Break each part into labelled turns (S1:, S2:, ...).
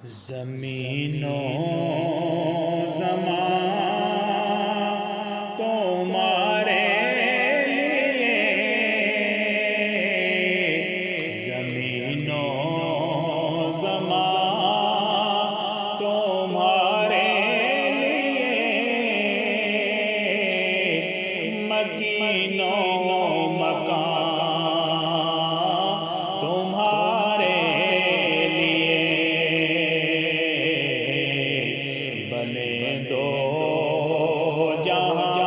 S1: زمین و زمان تمہارے لیے، زمین و زمان تمہارے لیے، مکین و مکان تمہارے بنے دو جہاں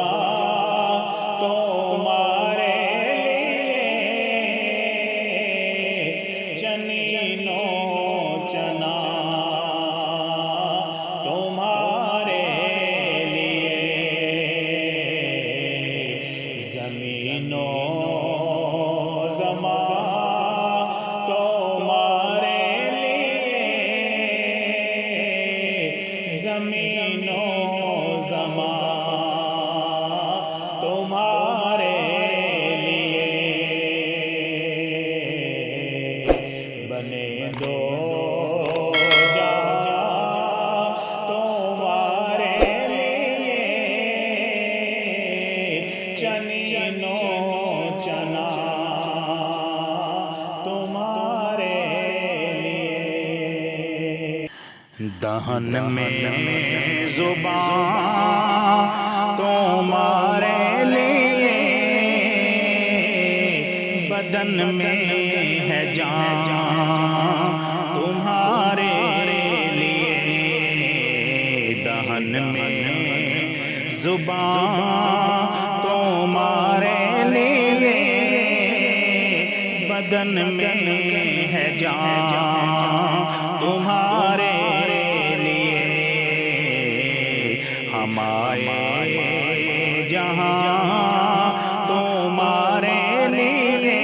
S1: تمہارے لیے، چنین و چنا تمہارے لیے، زمین و زمان تمہارے لیے، زمین و زمان تمہارے لیے، بنے دو جہاں تمہارے لیے، چنین و چنا تمہارے لیے، دہن میں زبان تمہارے لیے، بدن میں ہے جان تمہارے لیے، دہن میں زبان تمہارے لیے، بدن میں ہے جان تمہارے لیے، ہمارے جہاں تمہارے لیے،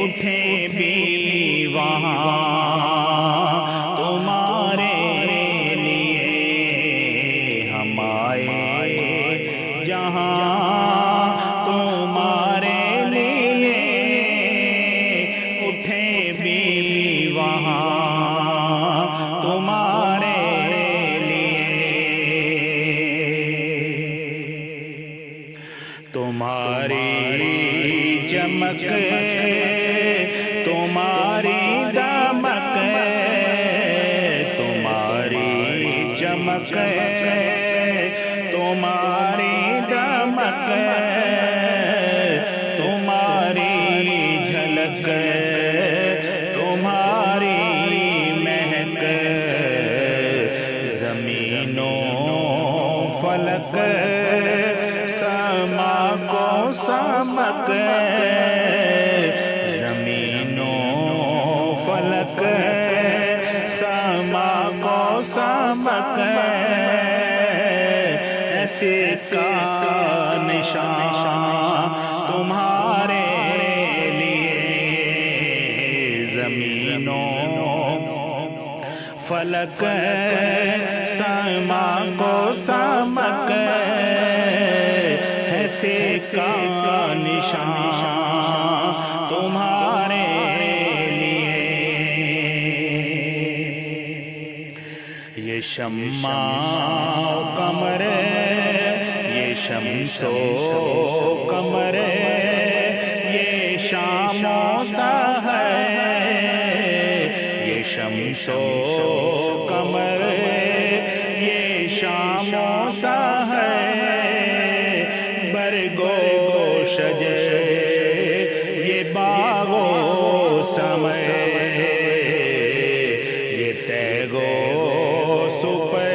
S1: اٹھے بھی وہاں تمہارے لیے، ہمارے جہاں تمہارے لیے، اٹھے بھی وہاں تمہارے لیے، تمہاری چمک تمہاری دمک، تمہاری چمک تمہاری دمک، تمہاری جھلک تمہاری مہک، زمین و فلک سما کو سمک، زمین و فلک سما کو سمک، ایسے کا نشان تمہارے لیے، زمین و فلک سما کو سمک، ایسے کا نشان تمہارے لیے، یہ شمع قمر یہ شمس و قمر، یہ شام و سحر، یہ شمس و قمر یہ شام و سحر، برگ و شجر یہ باغ و ثمر، یہ تیغ و سپر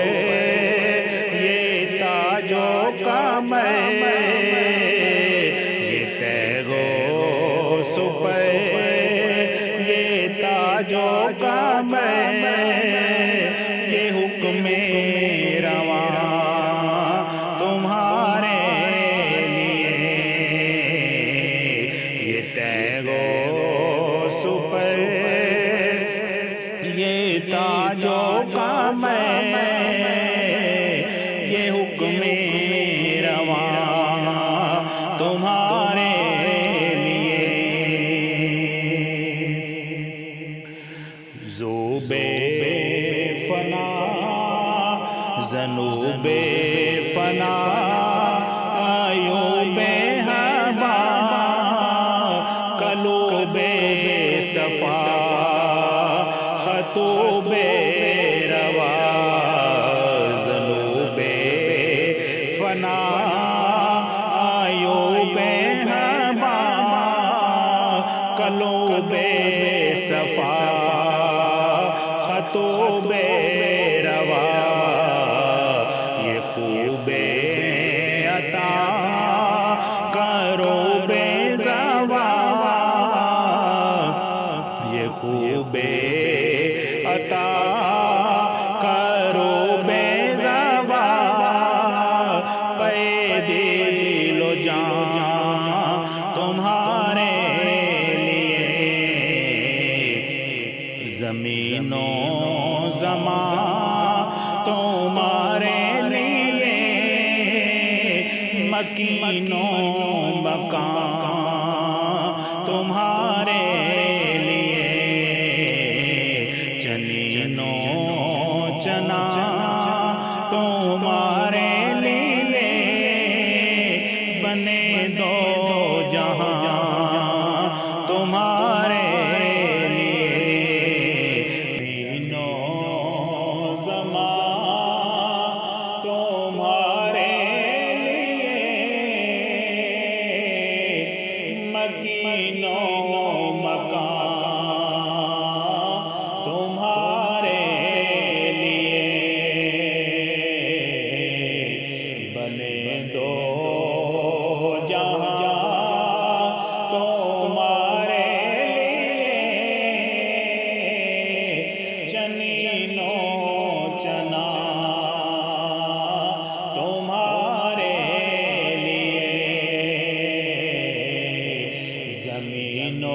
S1: یہ تاج و قمر، یہ تیغ و سپر یہ تاج و قمر، یہ حکم رواں تمہارے لیے، یہ تیغ و سپر یہ تاج و قمر، یہ حکم رواں تمہارے لیے، زوب فنا زنوب فنا ایوب ہوا قلوب صفا خطوب روا زنوب فنا ایوب ہوا قلوب صفا خطوب روا یہ خوب عطا کرو بے زوال یہ خوب عطا کرو بے زوال پے دل و جان تمہارے لیے زمین و زمان تمہارے لیے مکین و مکان تمہارے لیے چنین و چنا تمہارے لیے بنے دو جہاں تمہارے مکین و مکان تمہارے لیے بنے دو جہاں تمہارے لیے چنین و چنا تمہارے لیے زمین و